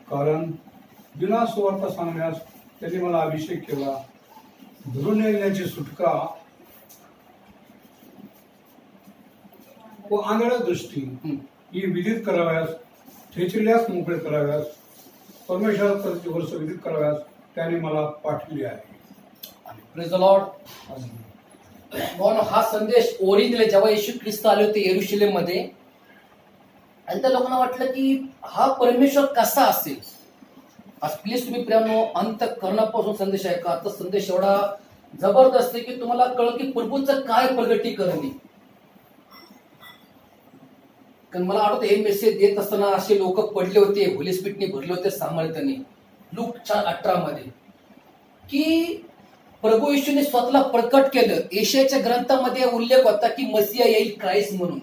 कारण बिना सुवार्ता सांगण्यास त्यांनी मला अभिषेक केला. धरून येण्याची सुटका व आंधळ्या दृष्टी ही विदित कराव्यास, ठेचल्यास मोकळे कराव्यास, परमेश्वराचे वर्ष विदित कराव्यास त्याने मला पाठविले आहे. Praise the Lord. म्हणून हा संदेश ओरिजिनल जेव्हा येशू ख्रिस्त आले होते येरुशलेम मध्ये, आणि त्या लोकांना वाटलं की हा परमेश्वर कसा असेल. आज प्लीज तुम्ही प्रियानो अंतःकरणापासून संदेश ऐका. आता संदेश एवढा जबरदस्त आहे की तुम्हाला कळलं की प्रभूचं काय प्रगटीकरण आहे. कारण मला आठवतं हे मेसेज देत असताना असे लोक पडले होते, होली स्पिरिटने भरले होते सामर्थ्याने. लूक 4:18 मध्ये की प्रभू येशूने स्वतःला प्रकट केलं. एशियाच्या ग्रंथामध्ये उल्लेख होता की मसिया येईल, क्राइस्ट म्हणून.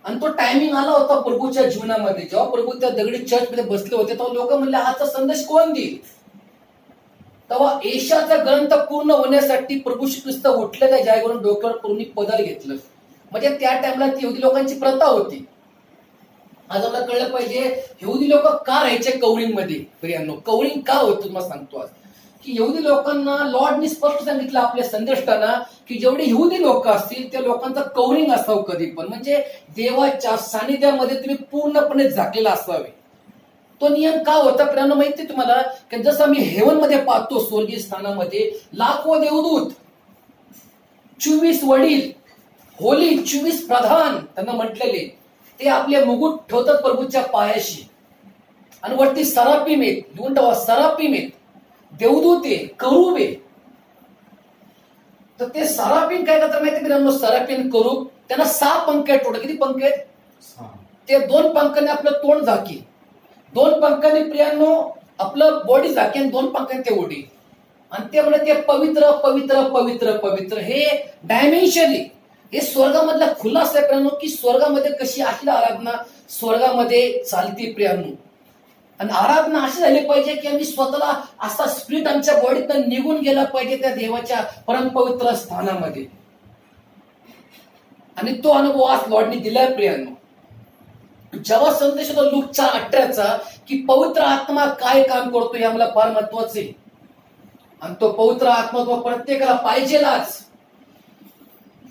आणि तो टायमिंग आला होता प्रभूच्या जीवनामध्ये. जेव्हा प्रभू त्या दगडी चर्च मध्ये बसले होते तेव्हा लोक म्हणले हाचा संदेश कोण देईल. तेव्हा एशियाचा ग्रंथ पूर्ण होण्यासाठी प्रभू श्री ख्रिस्त उठले त्या जागेवरून डोक्यावर पूर्ण पदर घेतलं. म्हणजे त्या टाइमला ती यहुदी लोकांची प्रथा होती. आज आपल्याला कळलं पाहिजे यहुदी लोक का राहायचे कवरिंगमध्ये. प्रियांनो, कवरिंग का होतं तुम्हाला सांगतो आज. की यहुदी लोकांना लॉर्डनी स्पष्ट सांगितलं आपल्या संदेष्टांना की जेवढे यहुदी लोक असतील त्या लोकांचा कवरिंग असावं कधी पण. म्हणजे देवाच्या सानिध्यामध्ये तुम्ही पूर्णपणे झाकलेला असावे. तो नियम का होता प्रियांनो माहिती तुम्हाला. की जसं आम्ही हेवन मध्ये पाहतो स्वर्गीय स्थानामध्ये लाखो देवदूत, 24 वडील, होली 24 प्रधान त्यांना म्हटलेले, ते आपले मुकुट ठेवतात प्रभूच्या पायाशी. आणि वरती सरापीम आहेत, लिहून ठेवा सरापीम आहेत, देवदूत आहे, करूब आहे. तर ते सरापीम काय करतात माहिती मित्रांनो. सरापीम करूब त्यांना 6 पंख आहेत. टोटल किती पंख आहेत. ते 2 पंखांनी आपलं तोंड झाके, 2 पंखांनी प्रियांनो आपलं बॉडी झाके, आणि 2 पंखांनी ते उडी. आणि ते म्हणजे ते पवित्र पवित्र पवित्र पवित्र. हे डायमेन्शन हे स्वर्गामधला खुलासा आहे प्रियांनो. की स्वर्गामध्ये कशी अशी आराधना स्वर्गामध्ये चालती प्रियांनो. आणि आराधना अशी झाली पाहिजे की आम्ही स्वतःला असा स्पिरिट आमच्या बॉडीतून निघून गेला पाहिजे त्या देवाच्या परमपवित्र स्थानामध्ये. आणि तो अनुभव आज लॉर्डने दिलाय प्रियांनो. जेव्हा संदेश होता लूक 4:18 की पवित्र आत्मा काय काम करतो हे आम्हाला फार महत्वाचं आहे. आणि तो पवित्र आत्मा तो प्रत्येकाला पाहिजेलाच.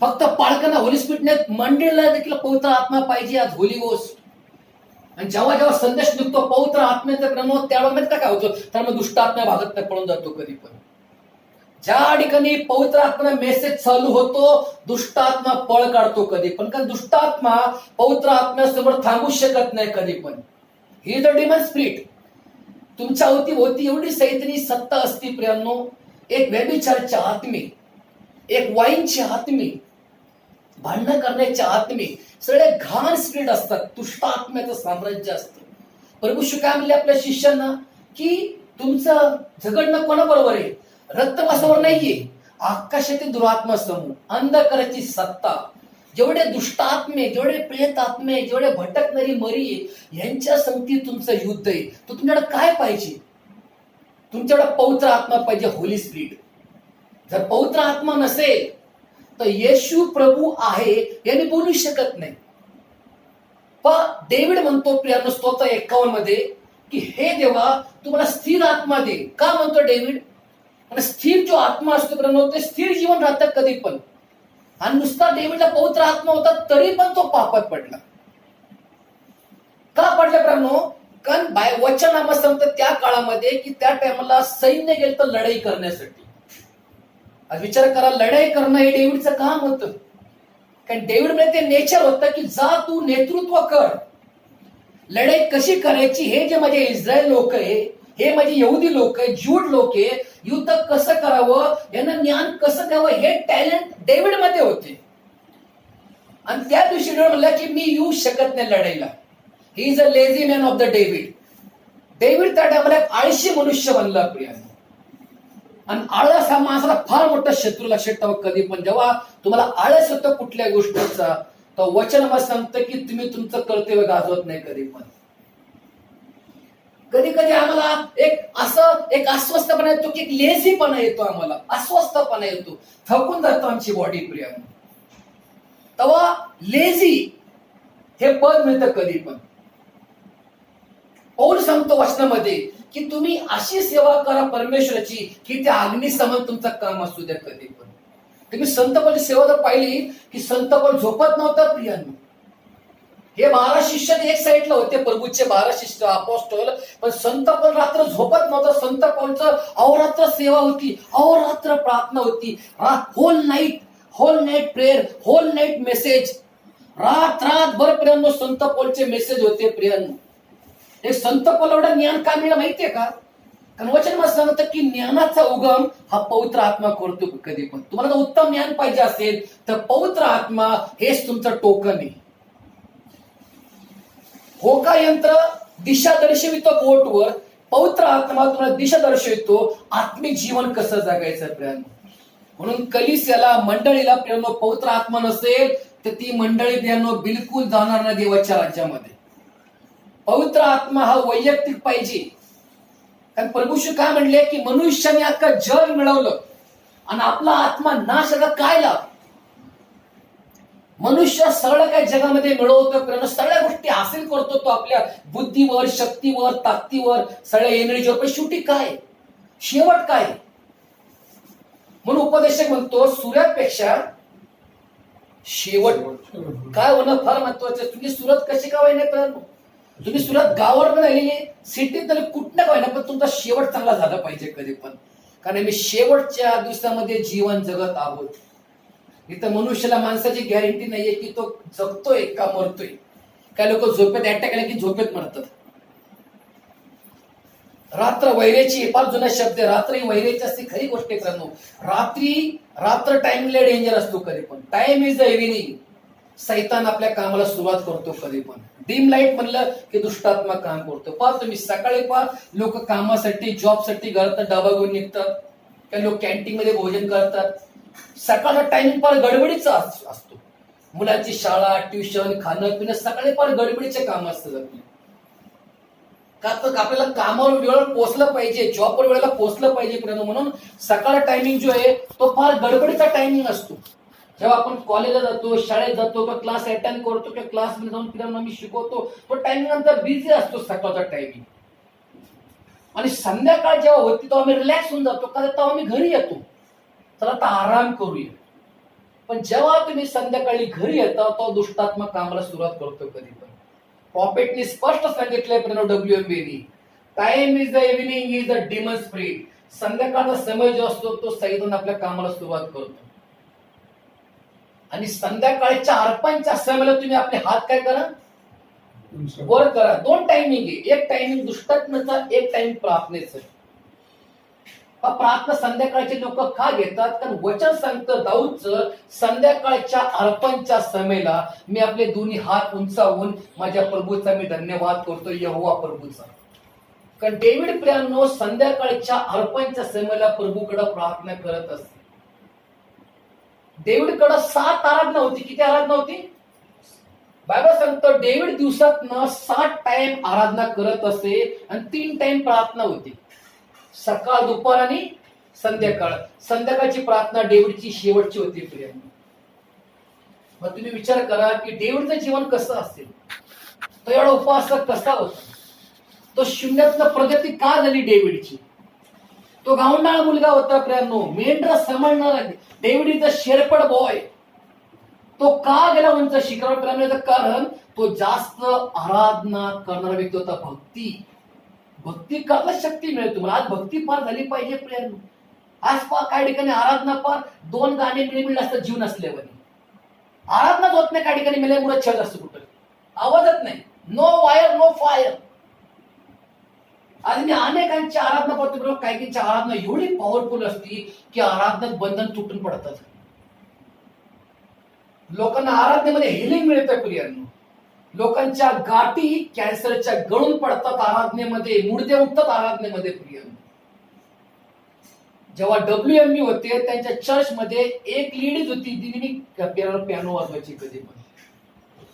फक्त पालकांना होली स्पिरिटने, मंडळीला देखील पवित्र आत्मा पाहिजे आज, होली गोष्ट. आणि जेव्हा जेव्हा संदेश निघतो पवित्र आत्म्याचा क्रम त्यावेळेस काय होतं तर मग दुष्ट आत्मा भागत नाही, पळून जातो कधी पण. ज्या ठिकाणी पवित्र आत्मा मेसेज चालू होतो दुष्ट आत्मा पळ काढतो कधी पण. कारण दुष्ट आत्मा पवित्र आत्म्यासमोर थांबू शकत नाही कधी पण. ही द डिमन स्पिरिट. तुमच्या अवतीभोवती एवढी सैतानी सत्ता असती प्रियांनो. एक व्यभिचारच्या आत्मे, एक वाईनची आत्मे, भांडण करण्याच्या आत्मे, सगळे घाण स्पिरिट असतात. दुष्ट आत्म्याचं साम्राज्य असतं. प्रभू श्री काय म्हणले आपल्या शिष्यांना की तुमचं झगडणं कोणाबरोबर आहे. रक्तमांसावर नाहीये, आकाशातील दुरात्मा समूह, अंधकाराची सत्ता, जेवढे दुष्ट आत्मे, जेवढे प्रेत आत्मे, जेवढे भटकणारी मरी यांच्या संगती तुमचं युद्ध आहे. तर तुमच्याकडे काय पाहिजे. तुमच्याकडे पवित्र आत्मा पाहिजे, होली स्पिरिट. जर पवित्र आत्मा नसेल तर येशू प्रभू आहे यांनी बोलू शकत नाही. पण डेव्हिड म्हणतो प्रियांनो स्तोत्र 51 मध्ये की हे देवा तुम्हाला स्थिर आत्मा दे. का म्हणतो डेव्हिड. आणि स्थिर जो आत्मा असतो प्रियांनो ते स्थिर जीवन राहतात कधी पण. आणि नुसता डेव्हिडला पवित्र आत्मा होता तरी पण तो पापात पडला. का पडला प्रियांनो. कारण वचन आम्हाला सांगतं त्या काळामध्ये की त्या टायमाला सैन्य गेलं तर लढाई करण्यासाठी. आज विचार करा, लढाई करणं हे डेव्हिडचं काम होतं. कारण डेव्हिड मध्ये ते नेचर होतं की जा तू नेतृत्व कर. लढाई कशी करायची हे जे माझे इस्रायल लोक आहे, हे माझे यहुदी लोक आहे, ज्यूड लोक आहे, युद्ध कसं करावं यांना ज्ञान कसं द्यावं हे टॅलेंट डेव्हिड मध्ये होते. आणि त्या दिवशी डेव्हिड म्हणला की मी येऊ शकत नाही लढाईला. He is a lazy man of the David. David त्या टायमाला एक आळशी मनुष्य बनला प्रियांनो. आणि आळस हा माणसाला फार मोठा शत्रू. लक्षात ठेवा कधी पण जेव्हा तुम्हाला आळस होतं कुठल्या गोष्टीचा तर वचन मला सांगतं की तुम्ही तुमचं कर्तव्य गाजवत नाही कधी पण. कधी कधी आम्हाला एक अस्वस्थपणा येतो की एक लेझीपणा येतो, आम्हाला अस्वस्थपणा येतो, थकून जातो आमची बॉडी प्रियांनो. तेव्हा लेझी हे पद मिळतं कधी पण. पौल सांगतो वचनामध्ये की तुम्ही अशी सेवा करा परमेश्वराची की त्या अग्निसमान तुमचं काम असू द्या कधी पण. तुम्ही संत पौलाची सेवा जर पाहिली की संत पौल झोपत नव्हता प्रियांनो. हे 12 शिष्य एक साईडला होते, प्रभूचे 12 शिष्य अपोस्टल, पण संत पौल रात्र झोपत नव्हता. संत पौलचं अहोरात्र सेवा होती, अहोरात्र प्रार्थना होती, whole night prayer, whole night message, रात्रभर प्रियांनो संत पौलचे मेसेज होते प्रियांनो. हे संत पौल एवढं ज्ञान का मिळालं माहितीये का? कारण वचन मला सांगतं की ज्ञानाचा उगम हा पवित्र आत्मा करतो कधी पण. तुम्हाला जर उत्तम ज्ञान पाहिजे असेल तर पवित्र आत्मा हेच तुमचं टोकन आहे. होका यंत्र दिशा दर्शवितो बोटवर, पवित्र आत्मा तुम्हाला दिशा दर्शवितो आत्मिक जीवन कसं जगायचं प्रियांनो. म्हणून कलिसियाला, मंडळीला प्रियांनो पवित्र आत्मा नसेल तर ती मंडळी प्रियांनो बिलकुल जाणार नाही देवाच्या राज्यामध्ये. पवित्र आत्मा हा वैयक्तिक पाहिजे. कारण प्रभूशी काय म्हणले की मनुष्याने अख्खा जग मिळवलं आणि आपला आत्मा नाश झाला, काय लाभ? मनुष्य सगळं काय जगामध्ये मिळवतो, सगळ्या गोष्टी हासिल करतो तो आपल्या बुद्धीवर, शक्तीवर, ताकदीवर, सगळ्या एनर्जीवर, पण शेवटी काय? शेवट काय? म्हणून उपदेशक म्हणतो सूर्यापेक्षा शेवट काय होणं फार महत्वाचं. तुम्ही सुरुवात कशी का होईना मित्रांनो, तुम्ही सुरुवात गावावर पण आलेली, सिटीत तरी कुठं का होईना, पण तुमचा शेवट चांगला झाला पाहिजे कधी पण. कारण आम्ही शेवटच्या दिवसामध्ये जीवन जगत आहोत. इथं मनुष्याला माणसाची गॅरंटी नाहीये की तो जगतोय का मरतोय. काही लोक झोपेत अटॅक आले की झोपेत मरतात. रात्र वैरेची, फार जुना शब्द आहे, रात्र ही वैरेची असते, खरी गोष्ट आहे मित्रांनो. रात्र टाइमला डेंजर असतो कधी पण. Time is the evening. सैतान आपल्या कामाला सुरुवात करतो कधी पण. डिम लाईट म्हणलं की दुष्टात्मा काम करतो. पहा तुम्ही सकाळी पहा लोक कामासाठी, जॉबसाठी घरात डबा घेऊन निघतात, काही लोक कॅन्टीन मध्ये भोजन करतात. सकाळचा टाइमिंग फार गडबडीचा असतो. मुलांची शाळा, ट्युशन, खाणं पिणं, सकाळी फार गडबडीचे काम असतात आपले. का तर आपल्याला कामावर वेळेवर पोहोचलं पाहिजे, जॉबवर वेळेला पोहोचलं पाहिजे. म्हणून सकाळचा टायमिंग जो आहे तो फार गडबडीचा टायमिंग असतो. जेव्हा आपण कॉलेजला जातो, शाळेत जातो, किंवा क्लास अटेंड करतो, किंवा क्लासमध्ये जाऊन पिरांना मी शिकवतो, तो टायमिंग नंतर बिझी असतो सकाळचा टायमिंग. आणि संध्याकाळ जेव्हा होती तेव्हा आम्ही रिलॅक्स होऊन जातो, कारण तेव्हा आम्ही घरी येतो, तर आता आराम करूया. पण जेव्हा तुम्ही संध्याकाळी घरी येता तेव्हा दुष्टात्मा कामाला सुरुवात करतो कधी पण. प्रॉफिटने स्पष्ट सांगितलंय WMB, time is the evening is the demon spirit. संध्याकाळचा समय जो असतो तो सैतान आपल्या कामाला सुरुवात करतो. आणि संध्याकाळच्या अर्पणच्या समयाला तुम्ही आपले हात काय करा, वर करा. 2 टायमिंग आहे, एक टायमिंग दुष्टात्म्याचा, एक टाइम प्रार्थनेचं. प्रार्थना संध्याकाळचे लोक का घेतात? कारण वचन सांगतं दाऊदचं, संध्याकाळच्या अर्पणच्या समयाला मी आपले दोन्ही हात उंचावून माझ्या प्रभूचा मी धन्यवाद करतो, यहोवा प्रभूचा. कारण डेव्हिड प्रियांनो संध्याकाळच्या अर्पणच्या समयाला प्रभूकडे प्रार्थना करत असते. डेव्हिडकडे 7 आराधना होती. किती आराधना होती? बायबल सांगतो डेव्हिड दिवसातनं 7 टाइम आराधना करत असे आणि 3 टाइम प्रार्थना होती, सकाळ, दुपार आणि संध्याकाळ. संध्याकाळची प्रार्थना डेव्हिडची शेवटची होती प्रियांनो. मग तुम्ही विचार करा की डेव्हिडचं जीवन कसं असेल, तो एवढा उपासक कसा होता, तो शून्यातनं प्रगती का झाली डेव्हिडची. तो गावंडाळ मुलगा होता प्रियांनो, मेंढरा सांभाळणारा. David is a shepherd boy. तो का गेला उंच शिखरावर प्रियांनो? कारण तो जास्त आराधना करणारा व्यक्ती होता. भक्ती करता शक्ती मिळेल तुम्हाला. आज भक्ती पार झाली पाहिजे प्रियांनो. आज पहा काही ठिकाणी आराधना पार 2 गाणे मिळेल असतात जीव नसल्यावर. आराधनाच होत नाही काही ठिकाणी, मिळाल्यामुळे छळ असतो, कुठं आवाजच नाही, नो वायर नो फायर. आज मी अनेकांची आराधना पाहतो बरोबर, काहींची आराधना एवढी पॉवरफुल असती की आराधनात बंधन तुटून पडतात. लोकांना आराधनेमध्ये हिलिंग मिळतं प्रियांनो. लोकांच्या गाठी कॅन्सरच्या गळून पडतात आराधनेमध्ये, मुडदे उठतात आराधनेमध्ये प्रियांनो. जेव्हा WMB होते त्यांच्या चर्चमध्ये एक लेडीज होती, तिने पियानो वाजवायची कधी पण,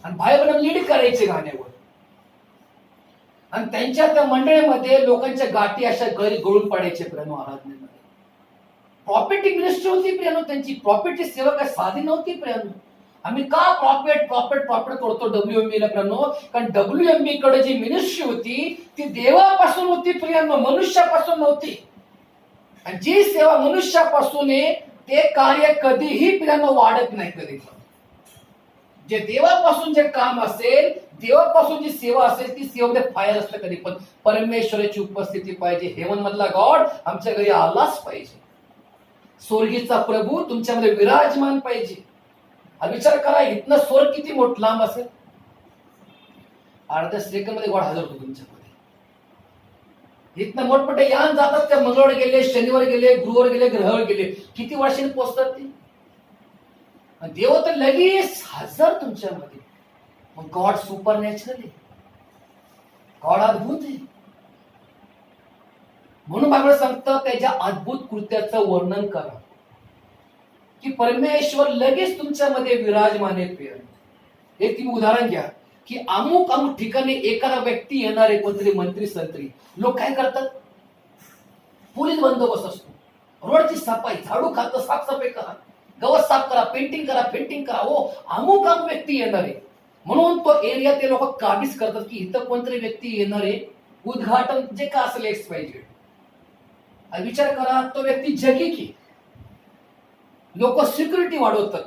आणि बाहेर लीड करायचे गाण्यावर. आणि त्यांच्या त्या मंडळीमध्ये लोकांच्या गाठी अशा गळून पडायचे प्रियांनो आराधनेमध्ये. प्रॉफिटिक मिनिस्ट्री होती प्रियांनो त्यांची. प्रॉफिटची सेवा काय साधी नव्हती प्रियांनो. आम्ही का प्रॉफिट करतो WMB ला प्रियांनो? कारण WMB कडे जी मिनिस्ट्री होती ती देवापासून होती प्रियांनो, मनुष्यापासून नव्हती. आणि जी सेवा मनुष्यापासून आहे ते कार्य कधीही प्रियांनो वाढत नाही कधी पण. जे देवापासून जे काम असेल, देवापासून जी सेवा असेल ती सेवेमध्ये फायर असतं कधी पण. परमेश्वराची उपस्थिती पाहिजे. हेवन मधला गॉड आमच्या घरी आलाच पाहिजे. स्वर्गीचा प्रभू तुमच्यामध्ये विराजमान पाहिजे. विचार करा, इथनं स्वर्ग किती मोठं लांब असेल. अर्ध्या सेकंड मध्ये गॉड हजर होतो तुमच्यामध्ये. इथनं मोठमोठे यान जातात, त्या मंगळवार गेले, शनिवार गेले, गुरुवार गेले, ग्रहावर गेले, किती वर्षांनी पोहोचतात ते. देव तर लगेच हजर तुमच्यामध्ये. मग गॉड सुपर नॅचरल आहे, गॉड अद्भुत आहे. म्हणून बायबल सांगतं त्याच्या अद्भुत कृत्याचं वर्णन करा, की परमेश्वर लगेच तुमच्यामध्ये विराजमान आहे. एक तुम्ही उदाहरण घ्या की अमुक ठिकाणी एखादा व्यक्ती येणारे कोणतरी मंत्री संत्री लोक काय करतात? पोलीस बंदोबस्त असतो, रोडची सफाई, झाडू खातं, साफसफाई करा, गवत साफ करा, पेंटिंग करा. हो, अमुक व्यक्ती येणार आहे म्हणून तो एरिया ते लोक काबीज करतात की इथं कोणतरी व्यक्ती येणार आहे, उद्घाटन जे का असेल एक्सपायजेड. विचार करा, तो व्यक्ती जगी की लोक सिक्युरिटी वाढवतात.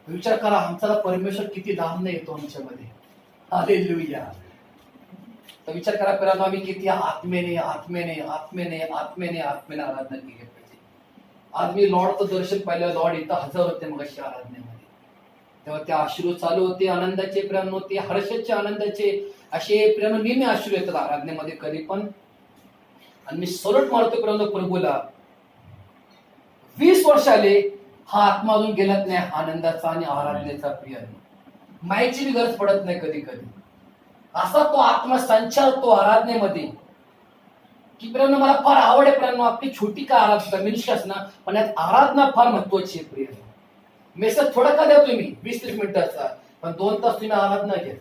विचार करा, आमचा परमेश्वर किती लांब येतो आमच्यामध्ये. हालेलुया. तर विचार करा, पहिला आम्ही किती आत्मेने आराधना केली पाहिजे. आज मी लॉर्डचं दर्शन पाहिलं, लॉर्ड इथं हजर होते मग अशी आराधनेमध्ये. तेव्हा ते अश्रू चालू होते, आनंदाचे प्रेम होते, हर्षाचे आनंदाचे असे प्रेम नेहमी अश्रू येतात आराधनेमध्ये कधी पण. आणि मी सलट मारतो प्रेम प्रभूला. 20 वर्ष आले, हा आत्मा अजून गेलाच नाही आनंदाचा आणि आराधनेचा. प्रिय मायची बी गरज पडत नाही कधी कधी. असा तो आत्मा संचारतो आराधनेमध्ये की प्रियांनो मला फार आवड आहे. प्रियांनो आपली छोटी का आराधना मिनिस्ट्री असणार, पण यात आराधना फार महत्वाची आहे. प्रिय मेसेज थोडा का द्या तुम्ही 20-30 मिनिटाचा, पण 2 तास तुम्ही आराधना घ्या.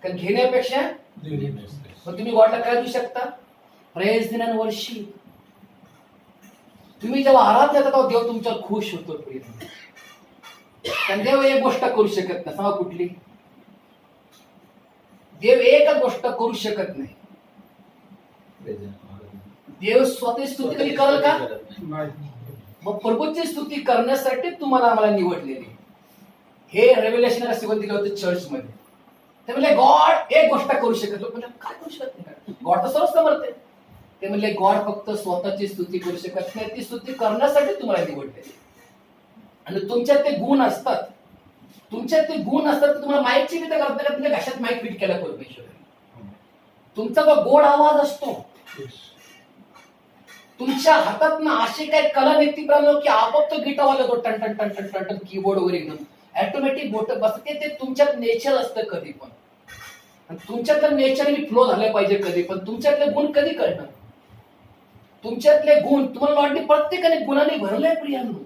कारण घेण्यापेक्षा मग तुम्ही गॉडला काय देऊ शकता? प्रेज दिन वर्षी. तुम्ही जेव्हा आराधना करता तेव्हा देव तुमच्यावर खुश होतो. प्रिय कारण देव एक गोष्ट करू शकत नाही. सांगा कुठली? देव एकच गोष्ट करू शकत नाही. देव स्वतः स्तुती कधी करेल का? मग प्रभूची स्तुती करण्यासाठी तुम्हाला आम्हाला निवडलेली. हे रेव्हेलेशन शिकवून दिलं होतं चर्च मध्ये. ते म्हणले गॉड एक गोष्ट करू शकत. म्हणजे काय करू शकत नाही? गॉड तर सर्व समर्थ आहे. ते म्हणले गॉड फक्त स्वतःची स्तुती करू शकत नाही, ती स्तुती करण्यासाठी तुम्हाला निवडलेली. आणि तुमच्यात ते गुण असतात, तुम्हाला माईकची भी तर करत नाही. तुमच्या घशात माईक फिट केला परमेश्वर. तुमचा जो गोड आवाज असतो, तुमच्या हातात ना अशी काय कला निघती की आपोआप तो गिटारवाला तो टन टन टन टन टन टन कीबोर्ड वगैरे एकदम ऑटोमॅटिक बोट बसते. ते तुमच्यात नेचर असतं कधी पण. तुमच्यातलं नेचरली फ्लो झालं पाहिजे कधी पण. तुमच्यातले गुण कधी कळणार? तुमच्यातले गुण तुम्हाला वाटते प्रत्येकाने गुणाने भरलंय प्रियांनो.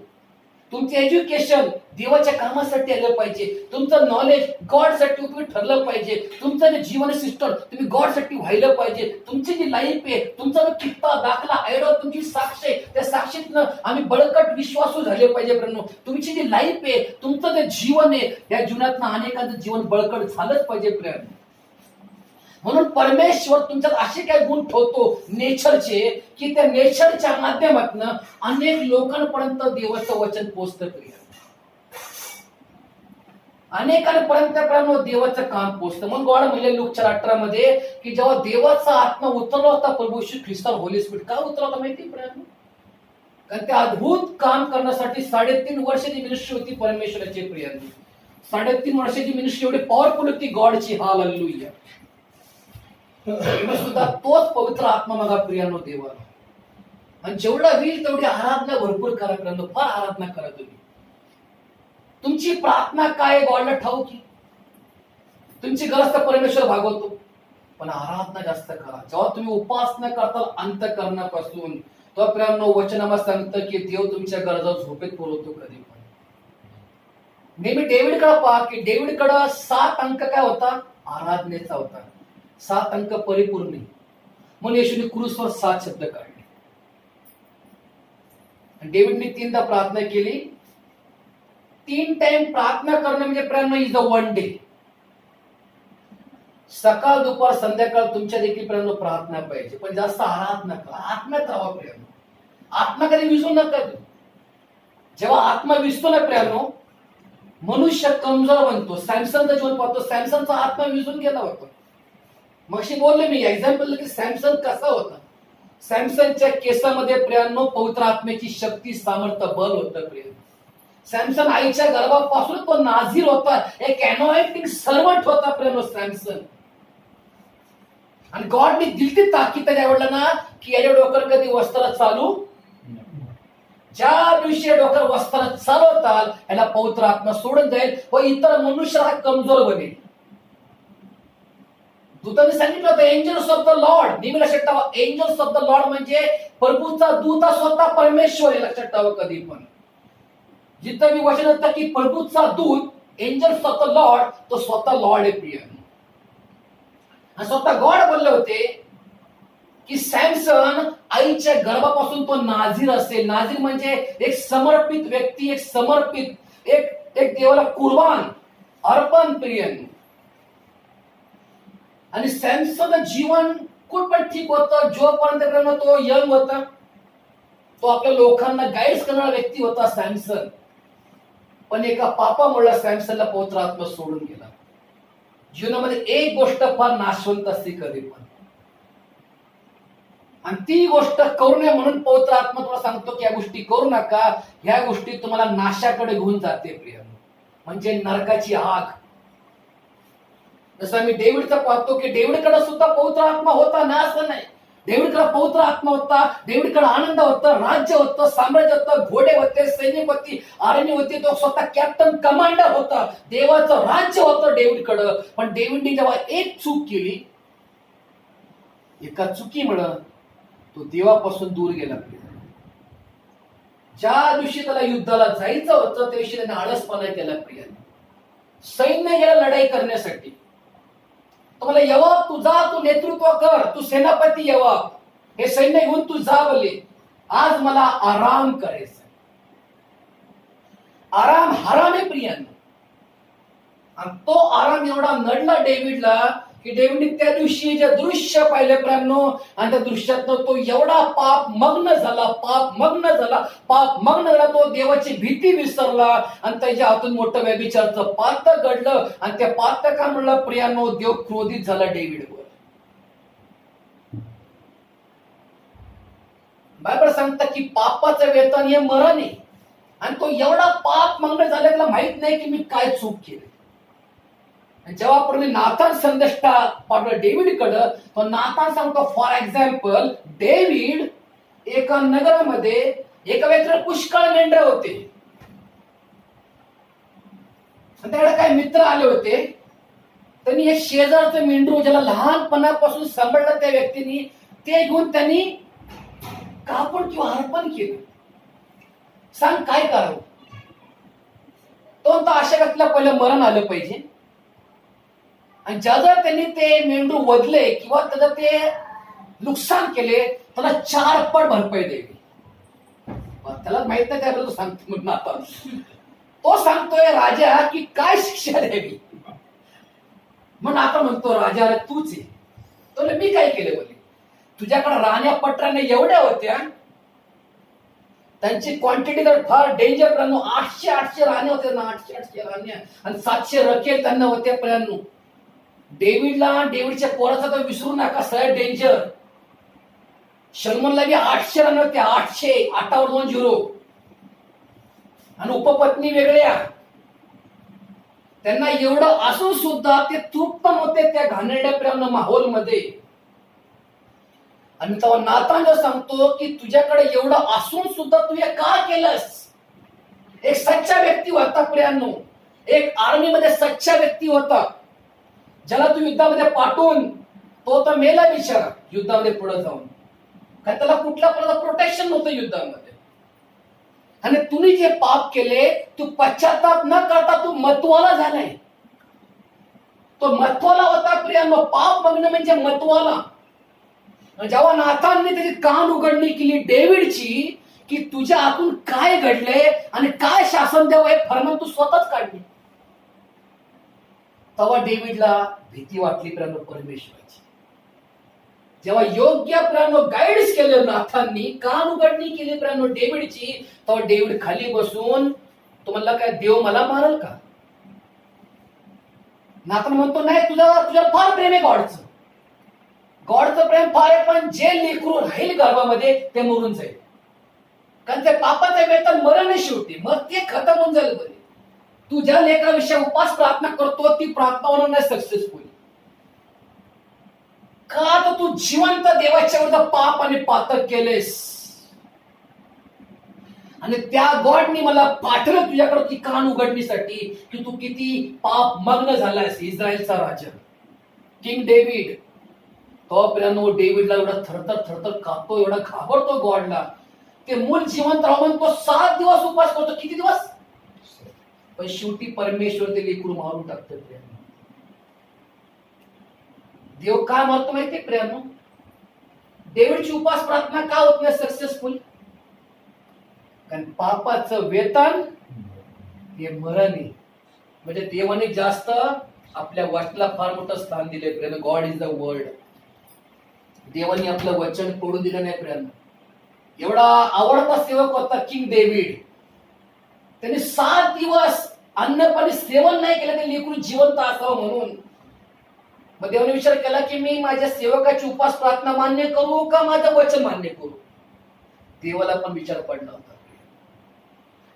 तुमचं एज्युकेशन देवाच्या कामासाठी आलं पाहिजे. तुमचं नॉलेज गॉड साठी तुम्ही ठरलं पाहिजे. तुमचं जे जीवन सिस्टम तुम्ही गॉड साठी व्हायला पाहिजे. तुमची जी लाईफ आहे, तुमचा जो किस्सा दाखला आयडॉल, तुमची साक्ष आहे, त्या साक्षीतनं आम्ही बळकट विश्वासू झाले पाहिजे. तुमची जी लाईफ आहे, तुमचं जे जीवन आहे, या जीवनातनं अनेकांचं जीवन बळकट झालंच पाहिजे प्रेम. म्हणून परमेश्वर तुमच्यात असे काय गुण ठेवतो नेचरचे की त्या नेचरच्या माध्यमातून अनेक लोकांपर्यंत देवाचं वचन पोहोचतं. अनेकांपर्यंत देवाचं काम पोहोचतं. म्हणून गॉड म्हणजे लूक 4:18 मध्ये की जेव्हा देवाचा आत्मा उतरला होता प्रभू श्री ख्रिस्त होली स्पिरिट का उतरला माहिती? कारण ते अद्भुत काम करण्यासाठी 3.5 वर्षाची मिनिस्ट्री होती परमेश्वराची. प्रियांनी 3.5 वर्षाची मिनिस्ट्री एवढी पॉवरफुल होती गॉडची. हालेलुया. सुद्धा तोच पवित्र आत्मा मागा प्रियानो देवाला. आणि जेवढा होईल तेवढी आराधना भरपूर करा प्रियानो. फार आराधना करा तुम्ही. तुमची प्रार्थना काय गॉडला ठाऊकी. तुमची गरज तर परमेश्वर भागवतो, पण आराधना जास्त करा. जेव्हा तुम्ही उपासना करताल अंतःकरणापासून, तो प्रियानो वचनामध्ये सांगतं की देव तुमच्या गरजा झोपेत पुरवतो कधी पण. नेहमी डेव्हिडकडे पहा की डेव्हिडकडे 7 अंक काय होता? आराधनेचा होता. 7 अंक परिपूर्ण नाही. म्हणून येशूने क्रूसवर 7 शब्द काढले. डेव्हिडने 3दा प्रार्थना केली 3 टाइम प्रार्थना करणं म्हणजे प्रियांनो इज अ वन डे. सकाळ दुपार संध्याकाळ तुमच्या देखील प्रियांनो प्रार्थना पाहिजे, पण जास्त आराध नका, आत्म्यात राहा प्रियांनो. आत्मा कधी विसरू नका. जेव्हा आत्मा विसतो ना प्रियांनो, मनुष्य कमजोर बनतो. सॅमसनचं जीवन पाहतो, सॅमसनचा आत्मा विसरून गेला होता. मगशी बोलले मी एक्झाम्पल की सॅमसन कसा होता. सॅमसनच्या केसामध्ये प्रियांनो पवित्र आत्म्याची शक्ती, सामर्थ्य, बल होतं प्रिय. सॅमसन आईच्या गर्भापासून तो नाझीर होता, एक अनॉइंटिंग सर्वंट होता प्रियांनो सॅमसन. आणि गॉडने दिली ती ताकीद त्याच्या वडिलांना की याच्या डोक्यावर कधी वस्त्र चालू. ज्या दिवशी डोक्यावर वस्त्र चालवताल याला पवित्र आत्मा सोडून जाईल व इतर मनुष्य हा कमजोर बनेल. दूतांनी सांगितलं होतं एंजल्स ऑफ द लॉर्ड. नेहमी लक्षात ठेवा, एंजल्स ऑफ द लॉर्ड म्हणजे प्रभूचा दूत स्वतः परमेश्वर आहे. लक्षात ठेवा कधी पण जिथं मी वचन होतं की प्रभूचा दूत, एंजल्स ऑफ द लॉर्ड, तो स्वतः लॉर्ड आहे प्रिय. आणि स्वतः गॉड बोलले होते की सॅमसन आईच्या गर्भापासून तो नाझीर असेल. नाझीर म्हणजे एक समर्पित व्यक्ती, एक समर्पित, एक देवाला कुर्बान, अर्पण प्रिय. आणि सॅमसन जीवन कुठ पण ठीक होतं जोपर्यंत तो यंग होता, तो आपल्या लोकांना गाईड करणारा व्यक्ती होता सॅमसन. पण एका पापामुळे सॅमसनला पवित्र आत्मा सोडून गेला. जीवनामध्ये एक गोष्ट फार नाशवंत असते कधी पण, आणि ती गोष्ट करू नये म्हणून पवित्र आत्मा तुम्हाला सांगतो की या गोष्टी करू नका. ह्या गोष्टी तुम्हाला नाशाकडे घेऊन जाते प्रिय, म्हणजे नरकाची आग. जसं आम्ही डेव्हिडचा पाहतो की डेव्हिडकडे सुद्धा पवित्र आत्मा होता ना, असं नाही. डेव्हिडकडे पवित्र आत्मा होता, डेव्हिडकडे आनंद होता, राज्य होतं, साम्राज्य होतं, घोडे होते, सैनिक होती, आर्मी होती. तो स्वतः कॅप्टन कमांडर होता, देवाचं राज्य होतं डेव्हिडकडं. पण डेव्हिडने जेव्हा एक चूक केली, एका चुकीमुळे तो देवापासून दूर गेला. ज्या दिवशी त्याला युद्धाला जायचं होतं त्या दिवशी त्याने आळसपणा केला प्रिय. सैन्य गेला लढाई करण्यासाठी. तुम्हाला यवा तू जा, तू नेतृत्व कर, तू सेनापती यवा, हे सैन्य घेऊन तू जा बोले. आज मला आराम करायचा. आराम हराम आहे प्रियांनो. आणि तो आराम एवढा नडला डेव्हिडला की डेव्हिडने त्या दिवशी जे दृश्य पाहिले प्रियांनो, आणि त्या दृश्यातनं तो एवढा पाप मग्न झाला, तो देवाची भीती विसरला आणि त्याच्या हातून मोठं व्यभिचारचं पातक घडलं. आणि त्या पातकामुळे प्रियांनो देव क्रोधित झाला डेव्हिडवर. बायबल सांगतं की पापाचं वेतन हे मरण आहे. आणि तो एवढा पाप मग्न झाला त्याला माहित नाही की मी काय चूक केली. जेव्हा पूर्वी नाथान संदेष्टा पाठवला डेव्हिडकडं, तो नाथान सांगतो फॉर एक्झाम्पल डेव्हिड एका नगरामध्ये एका व्यक्तीला पुष्कळ मेंढर होते. त्याकडे काही मित्र आले होते. त्यांनी एक शेजारचं मेंढरू ज्याला लहानपणापासून सांभाळलं त्या व्यक्तीने, ते घेऊन त्यांनी कापून किंवा अर्पण केलं. सांग काय करावं. तो अशा व्यक्तीला पहिलं मरण आलं पाहिजे. आणि ज्या त्यांनी ते मेंढरू वधले किंवा त्याचं ते नुकसान केले, त्याला 4 पट भरपाई द्यावी. त्याला माहित नाही काय सांगतो म्हणून आता तो सांगतोय राजा की काय शिक्षा द्यावी. म्हणून आता म्हणतो राजा अरे तूच आहे. तो मी काय केले बोले, तुझ्याकडे राण्या पटराण्या एवढ्या होत्या, त्यांची क्वांटिटी तर फार डेंजर प्रियांनो. 800 राण्या होत्या ना, 800 राण्या, आणि 700 रकेल त्यांना होत्या प्रियांनो. डेव्हिडच्या पोराचा तर विसरू नका, सगळ्यात डेंजर. शल्मनला बी 800 राण्या होत्या, 800, 8वर 2 झिरो, आणि उपपत्नी वेगळ्या. त्यांना एवढं असून सुद्धा ते तृप्त नव्हते त्या घाणेरड्या प्रेम माहोल मध्ये. आणि तेव्हा नातान सांगतो की तुझ्याकडे एवढं असून सुद्धा तू हे का केलंस. एक सच्चा व्यक्ती होता प्रियांनो, एक आर्मी मध्ये सच्चा व्यक्ती होता, ज्याला तू युद्धामध्ये पाठवून तो तर मेला बिचारा युद्धामध्ये पुढे जाऊन. कारण त्याला कुठल्या प्रकारचं प्रोटेक्शन नव्हतं युद्धामध्ये. आणि तुम्ही जे पाप केले, तू पश्चाताप न करता तू मतवाला झालाय. तो मतवाला होता प्रियांनो. पाप बघणं म्हणजे मतवाला. जेव्हा नाथानने त्याची कान उघडणी केली डेव्हिडची की तुझ्या आतून काय घडले आणि काय शासन द्यावं हे फर्मान तू स्वतःच काढली. तेव्हा डेव्हिडला भीती वाटली परमेश्वराची. जेव्हा योग्य गाईड्स केलं नाथांनी, कान उघडणी केली डेव्हिडची, तेव्हा डेव्हिड खाली बसून तो म्हणला काय देव मला मारल का? नाथन म्हणतो नाही, तुझ्यावर फार प्रेम आहे गॉडचं प्रेम फार आहे, पण जे लेकरू राहील गर्भामध्ये ते मरून जाईल. कारण ते पापाचं वेतन मरण आहे शेवटी, मग ते खतम होऊन जाईल. बरे तू ज्या लेकराविषयी उपास प्रार्थना करतो ती प्रार्थना होणार नाही सक्सेसफुल. का तर तू जिवंत देवाच्या विरुद्ध पाप आणि पातक केलेस, आणि त्या गॉडनी मला पाठवलं तुझ्याकडे ती कान उघडणीसाठी की तू किती पाप मग्न झालास. इस्रायलचा राजा किंग डेव्हिड, तो प्रियानो डेव्हिडला एवढा थरथर कापतो, एवढा घाबरतो गॉडला. ते मूल जिवंत राहून तो 7 दिवस उपास करतो. किती दिवस? पण शेवटी परमेश्वर ते लेकरू मारून टाकतो. देव काय मारतो माहितीये प्रियानो? डेव्हिडची उपास प्रार्थना का होत नाही सक्सेसफुल? कारण पापाचं वेतन हे मरण आहे. म्हणजे देवाने जास्त आपल्या वचनाला फार मोठं स्थान दिले प्रियानो. God is the word. देवाने आपलं वचन पडू दिलं नाही प्रियानो. एवढा आवडता सेवक होता किंग डेव्हिड, त्यांनी 7 दिवस अन्नपाणी सेवन नाही केलं ते लेकरू जिवंत असावं म्हणून. मग देवाने विचार केला की मी माझ्या सेवकाची उपास प्रार्थना मान्य करू का माझं वचन मान्य करू? देवाला पण विचार पडला होता.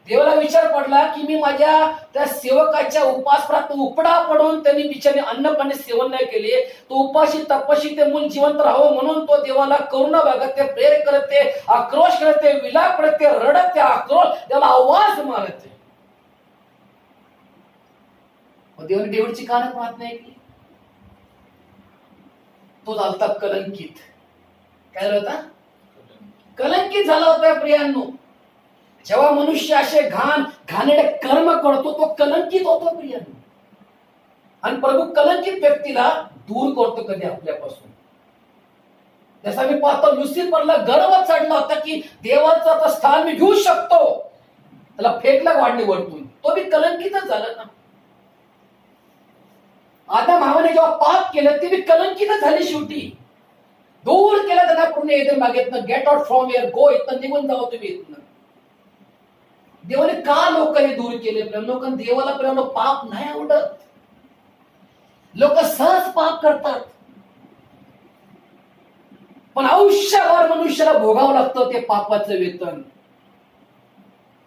देवाला विचार पडला की मी माझ्या त्या सेवकाच्या उपास प्रार्थना उपडा पडून त्यांनी बिचारे अन्नपाणी सेवन नाही केले, तो उपाशी तपशी ते मूल जिवंत राहावं म्हणून तो देवाला करुणा बघत, ते प्रेर करते, आक्रोश करते, विलाप करते, रडते, आक्रोश त्याला आवाज मारते. देवाने डेव्हिडची का नाही प्रार्थना ऐकली? तो झाला कलंकित. काय होता? कलंकित झाला होता प्रियांनो. जेव्हा मनुष्य असे घाणेरडे कर्म करतो तो कलंकित होतो प्रियांनो. आणि प्रभू कलंकित व्यक्तीला दूर करतो कधी आपल्यापासून. जसं मी पाहतो लुसिफरला गर्व चढला होता की देवाचं आता स्थान मी घेऊ शकतो, त्याला फेकला वाढली वरतून, तो बी कलंकितच झाला ना. आदम हव्वाने जेव्हा पाप केलं ते बी कलंकितच झाली शेवटी. दूर केलं त्यांना पूर्ण एदन बागेतनं. Get out from here, go, इथं निघून जावं तुम्ही इथनं. देवाने का लोकांनी दूर केले? लोकांना देवाला प्रेम पाप नाही आवडत. लोक सहज पाप करतात, पण आयुष्यभर मनुष्याला भोगावं लागतं ते पापाचं वेतन.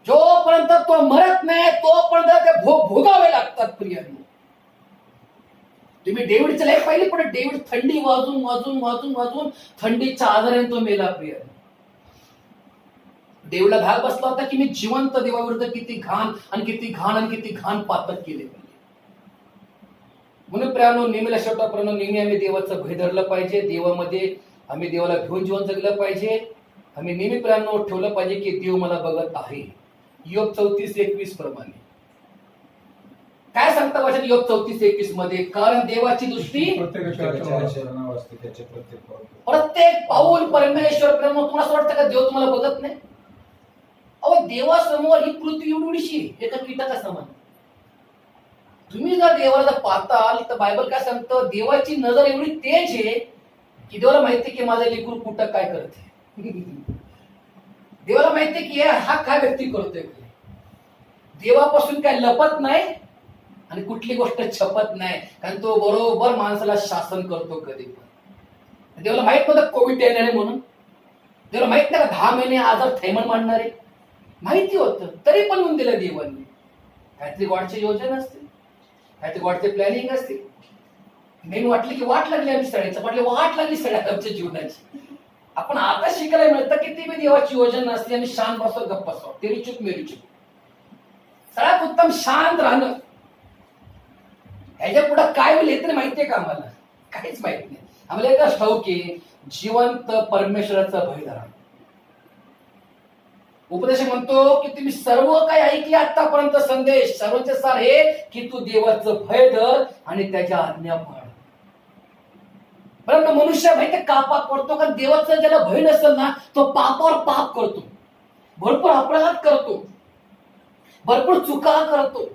जोपर्यंत तो मरत नाही तोपर्यंत ते भोगावे लागतात प्रियांनो. तुम्ही डेव्हिडचं लाईफ पाहिली, पण डेव्हिड थंडी वाजून वाजून वाजून वाजून थंडीच्या आजाराने तो मेला प्रियांनो. देवला धाक बसला होता की मी जिवंत देवाविरुद्ध किती घाण आणि किती घाण पातक केले. म्हणून प्रियांनो नेहमीला शेवटापर्यंत नेहमी आम्ही देवाचं भय धरलं पाहिजे. देवामध्ये आम्ही देवाला घेऊन जीवन जगलं पाहिजे. आम्ही नेहमी प्रियांनो ठेवलं पाहिजे की देव मला बघत आहे. योग 34:21 प्रमाणे काय सांगता वचन योग 34:21 मध्ये? कारण देवाची दृष्टी प्रत्येक पाऊल परमेश्वर प्रेम. तुम्हाला असं वाटतं का देव तुम्हाला बघत नाही? अहो देवासमोर ही पृथ्वी एवढीशी एका कीटका समान. तुम्ही जर देवाला पाहताल तर बायबल काय सांगतं? देवाची नजर एवढी तेज आहे की देवाला माहिती की माझा लेकरू कुठं काय करते. देवाला माहिती की हा काय व्यक्ती करतोय. देवापासून काय लपत नाही आणि कुठली गोष्ट छपत नाही, कारण तो बरोबर माणसाला शासन करतो कधी पण. देवाला माहित नव्हतं कोविड येणार आहे म्हणून. देवाला माहित नाही का 10 महिने आजार थैमान मांडणारे, माहिती होतं तरी पण म्हणून दिलं देवांनी. काहीतरी गॉडची योजना असते, काहीतरी गॉडचे प्लॅनिंग असते. मेन वाटली की वाट लागली आम्ही सगळ्यांचं, म्हटलं वाट लागली सगळ्या आमच्या जीवनाची. आपण आता शिकायला मिळतं की ती बी देवाची योजना असते आणि शांत बसतो, गप्प बसतो. तेरी चूक मेरी चूक. सगळ्यात उत्तम शांत राहणं. ह्याच्या पुढे काय होईल हे तरी माहितीये का आम्हाला? काहीच माहित नाही. आम्हाला एकच ठाऊक की जिवंत परमेश्वराचा भय धरा. उपदेश म्हणतो की तुम्ही सर्व काही ऐकले आतापर्यंत संदेश, सर्वांचे सार हे की तू देवाचं भय धर आणि त्याच्या आज्ञा पाळ. परंतु मनुष्य माहिती का पाप करतो? कारण देवाचं ज्याला भय नसेल ना तो पापावर पाप करतो. भरपूर अपराध करतो, भरपूर चुका करतो.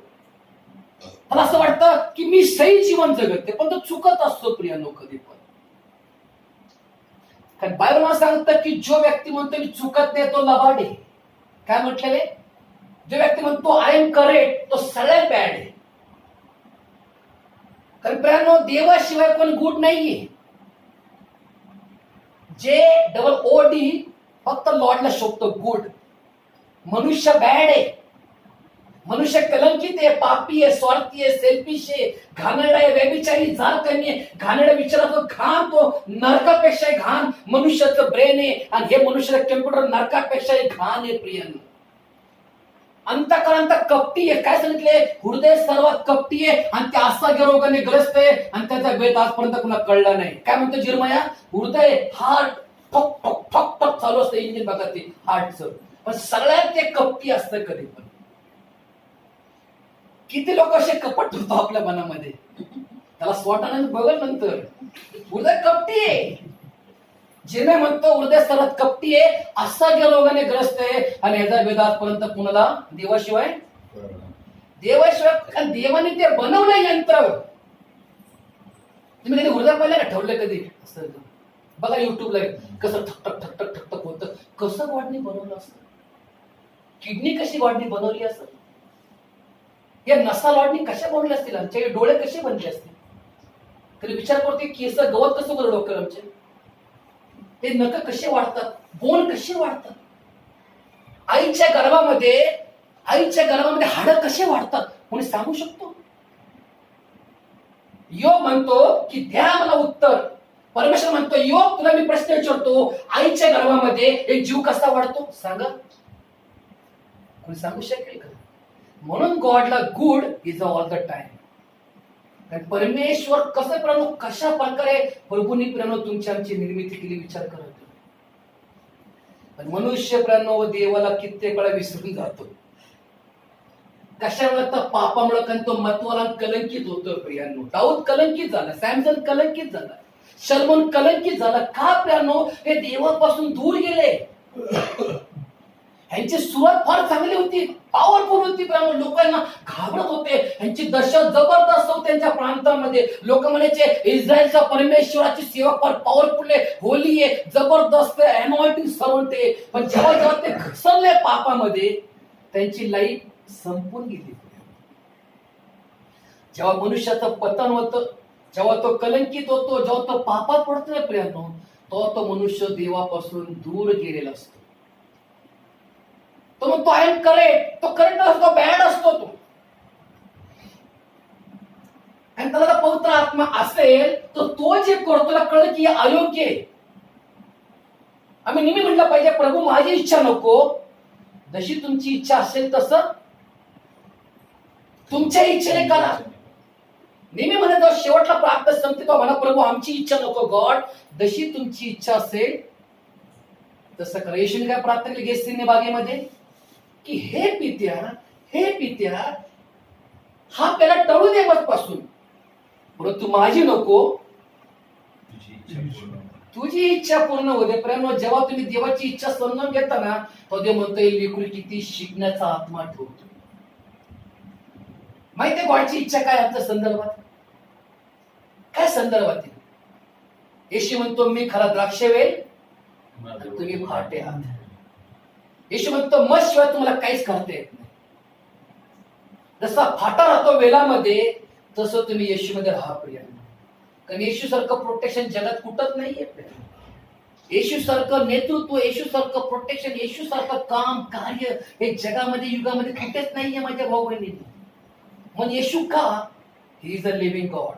मला असं वाटतं की मी सही जीवन जगते, पण तो चुकत असतो प्रियांनो कधी पण. कारण बायबल मला सांगतं की जो व्यक्ती म्हणतो मी चुकत नाही तो लबाड आहे. काय म्हटलेले? जो व्यक्ती म्हणतो आय एम करेक्ट तो सगळ्यात बॅड आहे. कारण प्रियांनो देवाशिवाय कोण गुड नाहीये. जे डबल ओ डी फक्त लॉर्डला शोभतो गुड. मनुष्य बॅड आहे, मनुष्य कलंकित आहे, पापी आहे, स्वार्थी आहे, सेल्फिश आहे, घाणेरडा आहे, व्यभिचारी, जारकन्य आहे, घाणेरडा विचाराचा घाण तो नरकापेक्षा घाण मनुष्याचं ब्रेन आहे. आणि हे मनुष्याचं कम्प्युटर नरकापेक्षा घाण आहे प्रियांनो. अंतःकरणात कपटी आहे. काय सांगितले? हृदय सर्वात कपटी आहे आणि ते असाध्य रोगाने ग्रस्त आहे आणि त्याचा वेद आजपर्यंत कुणाला कळला नाही. काय म्हणतो जिरमया? हृदय हार्ट ठोक ठोक ठोक ठोक चालू असतं इंजिन बघा ते हार्टचं, पण सगळ्यात ते कपटी असतं कधी पण. किती लोक असे कपट होतो आपल्या मनामध्ये, त्याला स्वतःने बघल नंतर. हृदय कपटी आहे. जिरमया म्हणतो हृदय सर्वात कपटी आहे, असाध्य रोगाने ग्रस्त आहे आणि ह्याचा वेद आजपर्यंत कुणाला देवाशिवाय देवाने ते बनवलं यंत्र. तुम्ही कधी हृदय पाहिलं का? ठेवलं कधी? बघा युट्यूबला कसं ठकठक ठकठक ठकठक होतं. कसं गॉडने बनवलं असतं? किडनी कशी गॉडने बनवली असतं? या नसा लॉर्डनी कशा बनवले असतील? आमचे डोळे कसे बनले असतील? कधी विचार करते केस गवत कसं बरं डोक्यावर आमचे? ते नख कसे वाढतात? बोन कसे वाढतात? आईच्या गर्भामध्ये हाडं कसे वाढतात? कोणी सांगू शकतो? योग म्हणतो की द्या मला उत्तर. परमेश्वर म्हणतो योग तुला मी प्रश्न विचारतो, आईच्या गर्भामध्ये एक जीव कसा वाढतो? सांगा. कोणी सांगू शकेल का? म्हणून गॉडला good is all the time. परमेश्वर कसं प्रणव कशा प्रकारे प्रभूंनी प्रणव तुमची आमची निर्मिती केली विचार करत. पण मनुष्य प्रणव देवाला कित्येक वेळा विसरून जातो. कशामुळे? तर पापामुळे. कारण तो महत्वाला कलंकित होतो प्रियांनो. दाऊद कलंकित झाला, सॅमसन कलंकित झाला, शलमोन कलंकित झाला. का प्रियांनो? हे देवापासून दूर गेले. ह्यांची सुरुवात फार चांगली होती, पॉवरफुल होती, लोकांना घाबरत होते. ह्यांची दहशत जबरदस्त होती त्यांच्या प्रांतामध्ये. लोक म्हणायचे इस्रायलचा परमेश्वराची सेवा फार पॉवरफुल आहे, होली आहे, जबरदस्त आहे, अनॉइंटिंग सर्वंट आहे. पण जेव्हा जेव्हा ते घसरले पापामध्ये त्यांची लाईफ संपून गेली. जेव्हा मनुष्याचं पतन होतं, जेव्हा तो कलंकित होतो, जेव्हा तो पापात पडतोय प्रियांनो, तो मनुष्य देवापासून दूर गेलेला असतो. तो म्हणतो आय एम करेक्ट. तो करेक्ट असतो, बॅड असतो तो. आणि त्याला पवित्र आत्मा असेल तर तो जे करतो त्याला कळलं की अयोग्य आहे. आम्ही नेहमी म्हणलं पाहिजे प्रभू माझी इच्छा नको, जशी तुमची इच्छा असेल तसं तुमच्या इच्छेने करा. नेहमी म्हणत जाऊ शेवटला प्रार्थना संपते तो म्हणा प्रभू आमची इच्छा नको, गॉड जशी तुमची इच्छा असेल तसं करा. येशूने काय प्रार्थना केली गेत्सेमने बागेमध्ये? की हे पित्या हा त्याला टळू दे मजपासून, परंतु माझी नको तुझी इच्छा पूर्ण होते. प्रेम जेव्हा तुम्ही देवाची इच्छा समजून घेता ना, तो देव म्हणतो लेकरू किती शिकण्याचा आत्मा ठेवतो. माहितीये गॉडची इच्छा काय आमच्या संदर्भात? काय संदर्भात? येशू म्हणतो मी खरा द्राक्ष वेल, तुम्ही फाटे आहात. येशू म्हणतो मग शिवाय तुम्हाला काहीच करता येत नाही. जसा फाटा राहतो वेलामध्ये तसं तुम्ही येशूमध्ये राहा प्रियांनो. कारण येशू सारखं प्रोटेक्शन जगात कुठंच नाहीये. येशू सारखं नेतृत्व, येशू सारखं प्रोटेक्शन, येशू सारखं काम कार्य हे जगामध्ये युगामध्ये कुठेच नाहीये माझ्या भाऊ बहिणींनी. मग येशू का? He is a living God.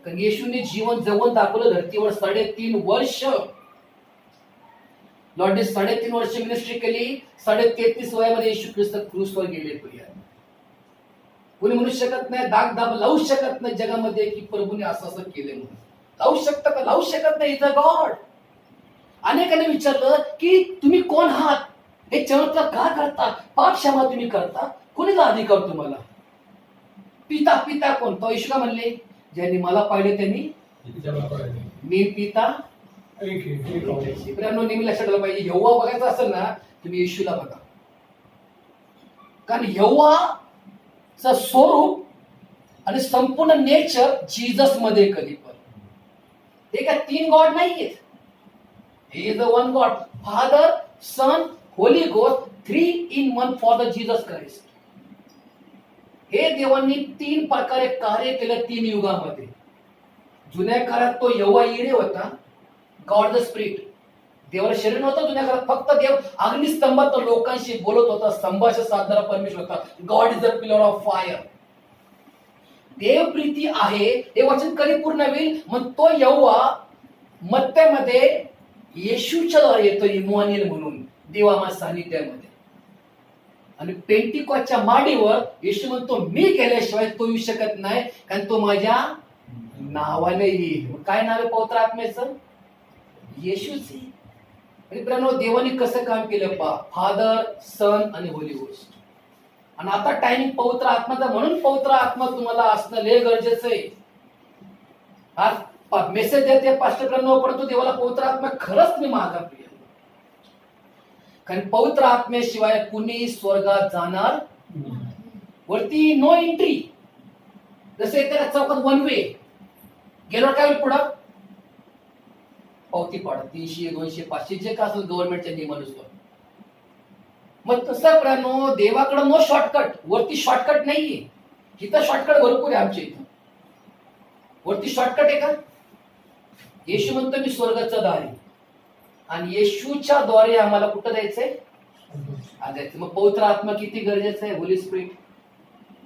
कारण येशूने जीवन जगून दाखवलं धरतीवर. 3.5 वर्ष लॉर्डने 3.5 वर्ष मिनिस्ट्री केली. 33 वयामध्ये येशू ख्रिस्त क्रूसवर गेले. कोणी म्हणू शकत नाही, दाग लावू शकत नाही जगामध्ये की प्रभूने असं केले म्हणून. लावू शकतं का? लावू शकत नाही. Is a God. अनेकांनी विचारलं की तुम्ही कोण आहात? हे चमत्कार का करता? पाप क्षमा तुम्ही करता? कोणीचा अधिकार तुम्हाला? पिता कोण? तो येशू का म्हणले ज्यांनी मला पाहिले त्यांनी मी पिता. नेहमी लक्षात ठेवलं पाहिजे. यहोवा बघायचा असेल ना तुम्ही येशूला बघा. कारण यहोवाचं स्वरूप आणि संपूर्ण नेचर जीसस मध्ये कधी पण. ते काय तीन गॉड नाहीयेत. He is the one god, father, son, holy ghost, 3 in 1 for the Jesus Christ. हे देवांनी तीन प्रकारे कार्य केलं 3 युगामध्ये. जुन्या काळात तो यहोवा इरे होता, गॉड द स्पिरिट. देवाला शरीर नव्हतं जुन्या काळात, फक्त देव अग्निस्तंभात तो लोकांशी बोलत होता, संभाषण साधणारा परमेश्वर होता. God is the pillar of fire. देव प्रीती आहे हे वचन कधी पूर्ण होईल? मग तो यहोवा मत्तेमध्ये येशूच्या द्वारे येतो, इम्मानुएल म्हणून, देवामा सानिध्यामध्ये. आणि पेंटिकॉसच्या माडीवर येशू म्हणतो मी गेल्याशिवाय तो येऊ शकत नाही, कारण तो माझ्या नावाने येईल. काय नाव आहे पवित्र आत्म्याचं? येशूच. मित्रांनो, देवाने कसं काम केलं पहा, फादर, सन आणि होली गोस्ट. आणि आता टायमिंग पवित्र आत्माचा, म्हणून पवित्र आत्मा तुम्हाला असणं लय गरजेचं आहे. आज मेसेज देते पास्टरांनो, परंतु देवाला पवित्र आत्मा खरंच मी मागा प्रिय. कारण पवित्र आत्म्याशिवाय कुणी स्वर्गात जाणार वरती नो एंट्री. जसे एखाद्या चौकात 1 वे गेलो, काय होईल पुढं? पावती पाडा, 300, 200, 500 जे का असेल गव्हर्नमेंटच्या नियमानुसार. मग तसं प्रमाणे देवाकडे नो शॉर्टकट, वरती शॉर्टकट नाहीये. इथं शॉर्टकट भरपूर आहे आमच्या इथं. वरती शॉर्टकट आहे का? येशू म्हणतो मी स्वर्गाचा दार आहे, आणि येशूच्या द्वारे आम्हाला कुठं जायचंय? जायचं. मग पवित्र आत्मा किती गरजेचं आहे? Holy spirit.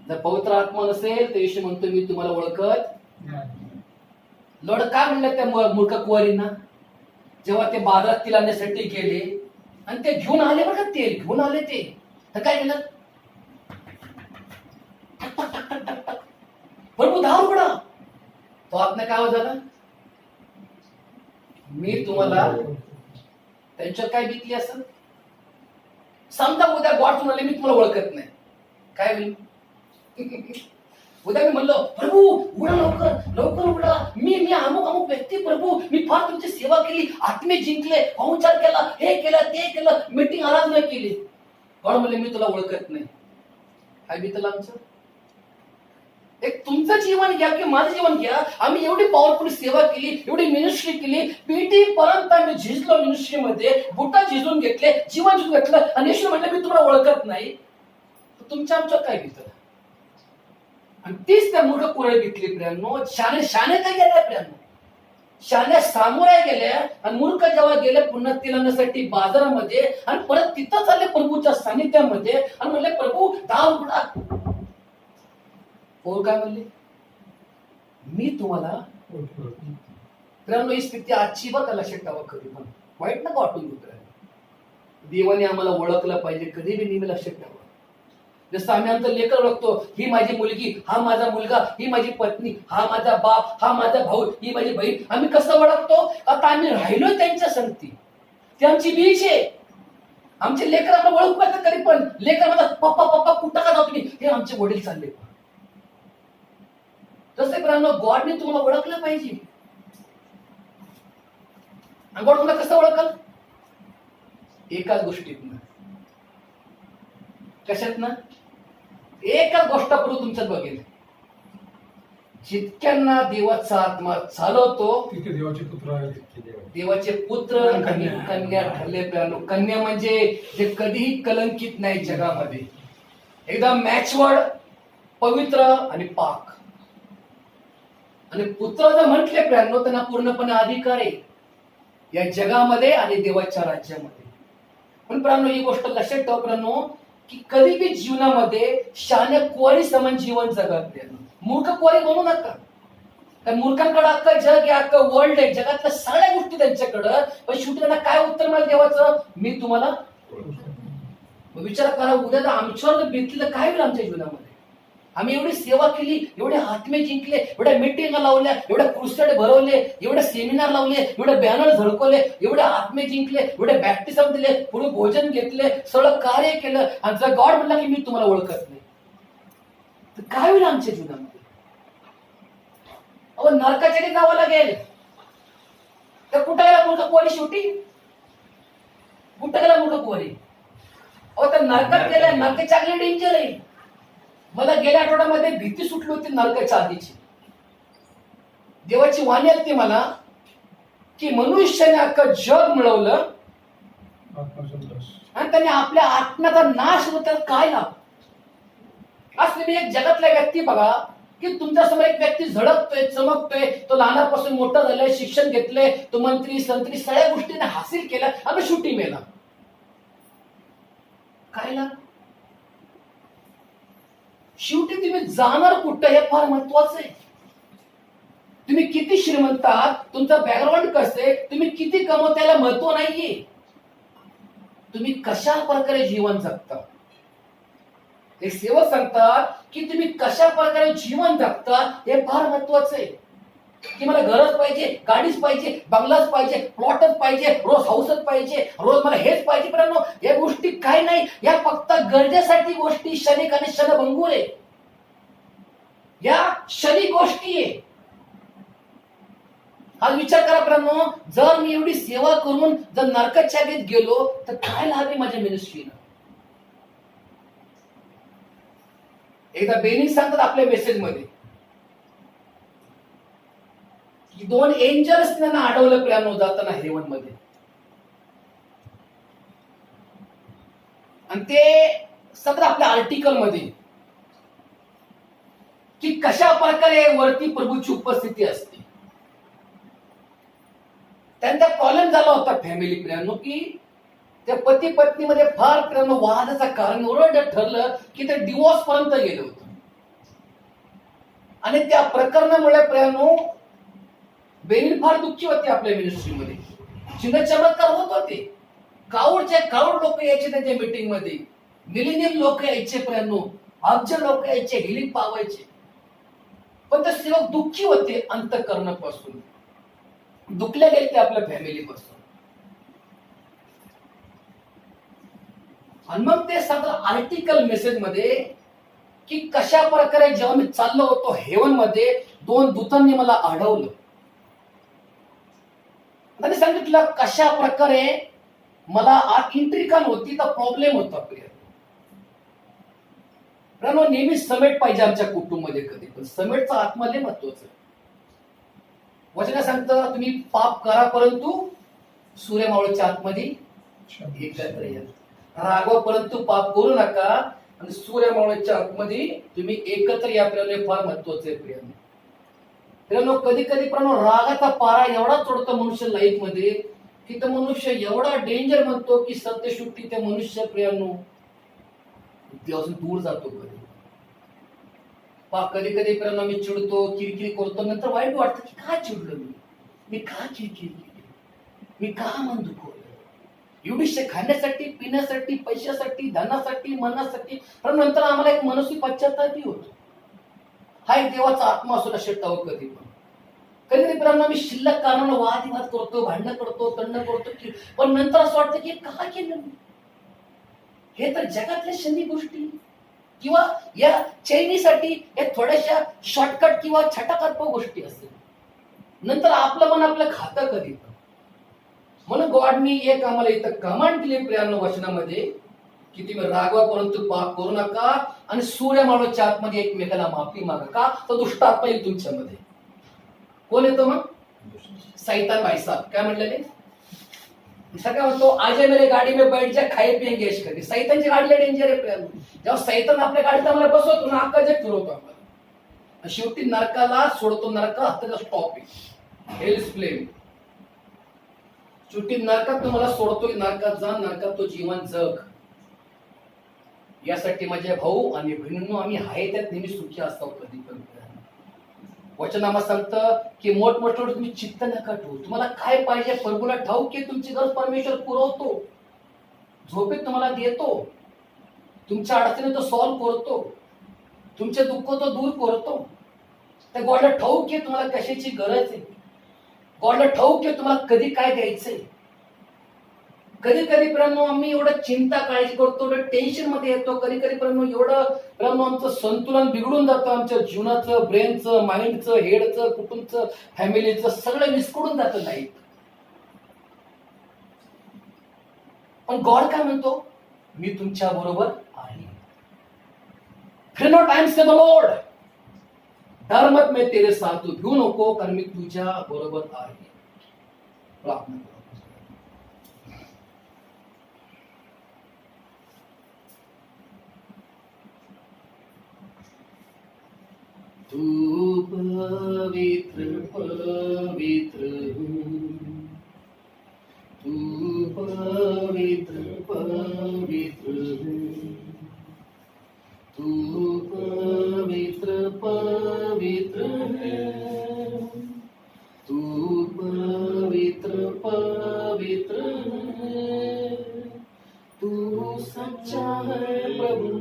जर पवित्र आत्मा नसेल तर येशू म्हणतो मी तुम्हाला ओळखत. लॉर्ड काय म्हणलं त्या मूर्ख कुवारींना जेव्हा ते बाजारात तेल आणण्यासाठी गेले आणि ते घेऊन आले बघा, तेल घेऊन आले ते, तर काय केलं? प्रभू 10 रुपया. तो आत्मा काय आवाज झाला? मी तुम्हाला. त्यांच्यावर काय भीती असेल? समजा उद्या गॉड तुम्हाला मी तुम्हाला ओळखत नाही, काय होईल? उद्या मी म्हणलो प्रभू उघडा, लवकर लवकर उघडा, मी अमुक अमुक व्यक्ती प्रभू, मी फार तुमची सेवा केली, आत्मे जिंकले, पाहुणचार केला, हे केलं ते केलं, मीटिंग आराधना केली. गॉड म्हणले मी तुला ओळखत नाही. काय भीतलं आमचं? एक तुमचं जीवन घ्या की माझं जीवन घ्या. आम्ही एवढी पॉवरफुल सेवा केली, एवढी मिनिस्ट्री केली, पेटी पर्यंत आम्ही झिजलो मिनिस्ट्रीमध्ये, बुटा झिजून घेतले, जीवन झिजून घेतलं, आणि येशू म्हटलं मी तुम्हाला ओळखत नाही. तुमच्या आमच्या काय भीतलं? आणि तीच त्या मूर्ख कुरळे घेतली प्रियांनो. शाने काय गेल्या प्रियांनो? शाने सामोऱ्या गेल्या, आणि मूर्ख जेव्हा गेले पुन्हा तिलाण्यासाठी बाजारामध्ये, आणि परत तिथं चालले प्रभूच्या सानिध्यामध्ये, आणि म्हणले प्रभू 10 उघडा. और काय म्हणले? मी तुम्हाला. प्रियांनो, ही स्थिती आजची बघा, लक्षात ठेवा. कधी पण वाईट नका वाटून घेतोय. देवाने आम्हाला ओळखलं पाहिजे, कधी बी नेहमी लक्षात ठेवा. जसं आम्ही आमचं लेकर ओळखतो, ही माझी मुलगी, हा माझा मुलगा, ही माझी पत्नी, हा माझा बाप, हा माझा भाऊ, ही माझी बहीण. आम्ही कसं ओळखतो? आता आम्ही राहिलो त्यांच्या संगती. ती आमची बीज आहे. आमचे लेकर आम्हाला ओळखू का? तरी पण लेकर म्हणतात पप्पा पप्पा कुठं का जाऊ तुम्ही? हे आमचे वडील चालले. तसे प्रमाणे गॉडने तुम्हाला ओळखलं पाहिजे. आणि गॉड तुम्हाला कसं ओळखल? एकाच गोष्टीतनं. कशात ना? एकाच गोष्टापूर्वी तुमच्यात बघेल. जितक्यांना देवाचा आत्मा चालवतो तिथे देवाचे पुत्र आहेत. देवाचे पुत्र आणि कन्या ठरले. कन्या म्हणजे जे कधीही कलंकित नाही जगामध्ये, एकदम मॅचवर्ड, पवित्र आणि पाक. आणि पुत्र जर म्हटले प्रियांनो, त्यांना पूर्णपणे अधिकार आहे या जगामध्ये आणि देवाच्या राज्यामध्ये. पण प्रियांनो, ही गोष्ट लक्षात ठेवा प्रियांनो, की कधी बी जीवनामध्ये शाण्या कुवारी समान जीवन जगा. मूर्ख कुवारी बनू नका. कारण मूर्खांकडे अख्खं जग आहे, अख्खं वर्ल्ड आहे, जगातल्या सगळ्या गोष्टी त्यांच्याकडं. पण शेवटी त्यांना काय उत्तर मला देवाचं? मी तुम्हाला. विचार करा, उद्या जर आमच्यावर बेतली तर काय होईल आमच्या जीवनामध्ये? आम्ही एवढी सेवा केली, एवढे आत्मे जिंकले, एवढ्या मिटिंग लावल्या, एवढ्या क्रुसेड भरवले, एवढे सेमिनार लावले, एवढे बॅनर झळकवले, एवढे आत्मे जिंकले, एवढे बॅप्टिझम दिले, पुढे भोजन घेतले, सगळं कार्य केलं, आणि जर गॉड म्हणला की मी तुम्हाला ओळखत नाही, तर काय होईल आमच्या जीवनामध्ये? अहो, नरकाच्या जावं लागेल. तर कुठं गेला मूर्ख कुवारी? शेवटी कुठं गेला मूर्ख कुवारी? अहो त्या नरकात गेल्या, नरकाच्या आगले डेंजर आहे. मला गेल्या आठवड्यामध्ये भीती सुटली होती नरकाच्या आधीची. देवाची वाणी आली ती मला की मनुष्याने अख्खं जग मिळवलं आणि त्यांनी आपल्या आत्म्याचा नाश होतो, त्याला काय लाभ? आज तुम्ही एक जगातला व्यक्ती बघा की तुमच्यासमोर एक व्यक्ती झळकतोय, चमकतोय, तो लहानापासून मोठा झालाय, शिक्षण घेतलंय, तो मंत्री संत्री सगळ्या गोष्टीने हासिल केला आणि शेवटी मेला. काय लाभ? शेवटी तुम्ही जाणार कुठं हे फार महत्वाचं आहे. तुम्ही किती श्रीमंत आहात, तुमचं बॅकग्राऊंड कसं आहे, तुम्ही किती कमवता याला महत्व नाहीये. तुम्ही कशा प्रकारे जीवन जगता. एक सेवक सांगतात की तुम्ही कशा प्रकारे जीवन जगता हे फार महत्वाचं आहे. की मला घरच पाहिजे, गाडीच पाहिजे, बंगलाच पाहिजे, प्लॉटच पाहिजे, रोज हाऊसच पाहिजे, रोज मला हेच पाहिजे. पण या गोष्टी काय नाही, या फक्त गरजेसाठी गोष्टी क्षणिक आणि क्षणभंगूर आहे. या क्षणिक गोष्टी आहे. हा विचार करा प्रेमो, जर मी एवढी सेवा करून जर नरकाच्या आगीत गेलो तर काय लाभ आहे माझ्या मिनिस्ट्रीनं. एकदा बेनी सांगतात आपल्या मेसेज मध्ये की 2 एंजल्स त्यांना अडवलं प्रेमो जाताना हेवन मध्ये. आणि ते सगळं आपल्या आर्टिकल मध्ये की कशा प्रकारे वरती प्रभूची उपस्थिती असते. त्यांचा प्रॉब्लेम झाला होता फॅमिली प्रेमो की त्या पती पत्नीमध्ये फार प्रेम वादाचं कारण एवढं ठरलं की ते डिवोर्स पर्यंत गेलं होतं. आणि त्या प्रकरणामुळे प्रेमो बेनी फार दुःखी होते आपल्या मिनिस्ट्रीमध्ये. चिन्ह चमत्कार होत होते. काऊड लोक यायचे त्यांच्या मीटिंग मध्ये, मिलिनियम लोक यायचे प्रेमो, अब्ज लोक यायचे, हिलिंग पावायचे. पण ते सेवक दुःखी होते अंतःकरणापासून, दुखले गेले ते आपल्या फॅमिली पासून. आणि मग ते सगळं आर्टिकल मेसेज मध्ये की कशा प्रकारे जेव्हा मी चाललो होतो हेवन मध्ये 2 दूतांनी मला अडवलं. त्यांनी सांगितलं कशा प्रकारे मला आत इंट्रिकन होती, तर प्रॉब्लेम होता. प्रिय नेहमी समेट पाहिजे आमच्या कुटुंबामध्ये, कधी पण समेटचा आत्मा लय महत्वाचं. वचन सांगतं तुम्ही पाप करा परंतु सूर्यमावळीच्या आतमध्ये एकत्र या. रागवा परंतु पाप करू नका आणि सूर्यमावळीच्या आतमध्ये तुम्ही एकत्र या. प्रिय फार महत्वाचं आहे. प्रिय कधी कधी रागाचा पारा एवढा चढतो मनुष्य लाईफ मध्ये की तो मनुष्य एवढा डेंजर म्हणतो की सत्यशुद्धी ते मनुष्य प्रियांनो देवापासून दूर जातो. कधी कधी प्रेरणा मी चिडतो, किरकिरी करतो, नंतर वाईट वाटतं की का चिडलो मी का किरकिरी केली, मी का मन दुखवलं. एवढीशे खाण्यासाठी, पिण्यासाठी, पैशासाठी, धनासाठी, मनासाठी. पण नंतर आम्हाला एक मनस्वी पश्चातापही होतो. हा एक देवाचा आत्मा असू शकतो. कधी पण कधी कधी प्रेरणा मी शिल्लक कारणानं वादविवाद करतो, भांडणं करतो, तंड करतो. पण नंतर असं वाटतं की का केलं मी. हे तर जगातल्या क्षणिक गोष्टी किंवा या चैनीसाठी हे थोड्याशा शॉर्टकट किंवा छटाकट गोष्टी असतील. नंतर आपलं मन आपलं खातं कधी. म्हणून गॉडनी एक आम्हाला इथं कमांड दिली प्रियांनो वचनामध्ये की तुम्ही रागवा परंतु पाप करू नका आणि सूर्यमावळीच्या आतमध्ये एकमेकाला माफी मागा. का तर दुष्ट आत्मा येईल तुमच्यामध्ये. कोण येतो मग? सैतान भाईसाहब. काय म्हणलेले सगळं म्हणतो आज मेरे गाडी में बैठ जा, खाए पिएंगे ऐश करके. सैतानची गाडीला डेंजर आहे. जेव्हा सैतान आपल्या गाडीत आम्हाला बसवतो ना, अख्खा जग फिरवतो आम्हाला. शेवटी नरकाला सोडतो. नरका हत्याचा स्टॉप आहे, हेल्स फ्लेम. शेवटी नरकात तुम्हाला सोडतोय. नरकात जा, नरकात तो जीवन जग. यासाठी माझे भाऊ आणि बहिणींनो आम्ही आहे त्यात नेहमी सुखी असतो. कधी पण वचनामा सांगतं की मोठमोठं तुम्ही चित्त नका ठेवू. तुम्हाला काय पाहिजे प्रभूला ठाऊक की तुमची गरज परमेश्वर पुरवतो. झोपेत तुम्हाला देतो. तुमच्या अडचणी तो सॉल्व्ह करतो. तुमचे दुःख तो दूर करतो. त्या गॉडला ठाऊक की तुम्हाला कशाची गरज आहे. गॉडला ठाऊक की तुम्हाला कधी काय द्यायचंय. कधी कधी प्रेमो आम्ही एवढं चिंता काळजी करतो, एवढं टेन्शन मध्ये येतो. कधी कधी प्रेमो एवढं प्रेमो आमचं संतुलन बिघडून जातं. आमच्या जीवनाचं, ब्रेनचं, माइंडचं, हेडचं, कुटुंबचं, फॅमिलीचं सगळं विस्कळून जातं नाही. पण गॉड काय म्हणतो मी तुमच्या बरोबर आहे. Fear not, I am say the Lord. डर मत, मैं तेरे साथ हूं. भिऊ नको, कारण मी तुझ्या बरोबर आहे. प्रार्थना करू. तू पवित्र पवित्र तू पवित्र पवित्र तू पवित्र पवित्र तू पवित्र पवित्र तू सच्चा है प्रभु,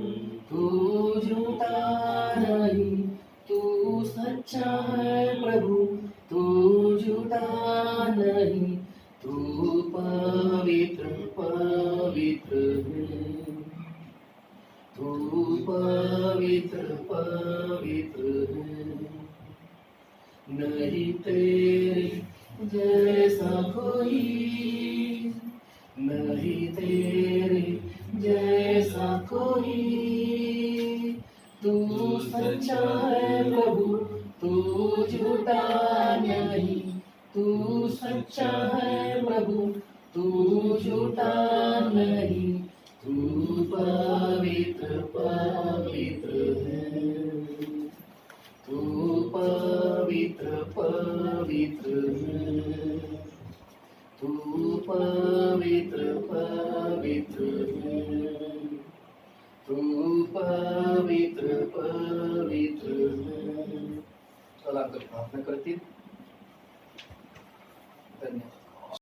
तू झूठा नहीं. तू सच्चा है प्रभु, तू झूठा नहीं. तू पवित्र पवित्र तू पवित्र पवित्र नहीं तेरे जैसा कोई, नहीं तेरे जैसा कोई. तू सच्चा है प्रभु, तू झूठा नहीं. तू सच्चा है प्रभु, तू झूठा नहीं. तू पवित्र पवित्र है. तू पवित्र पवित्र है. तू पवित्र पवित्र है. तू पवित्र पवित्र है. चला तर प्रार्थना करतील. धन्यवाद.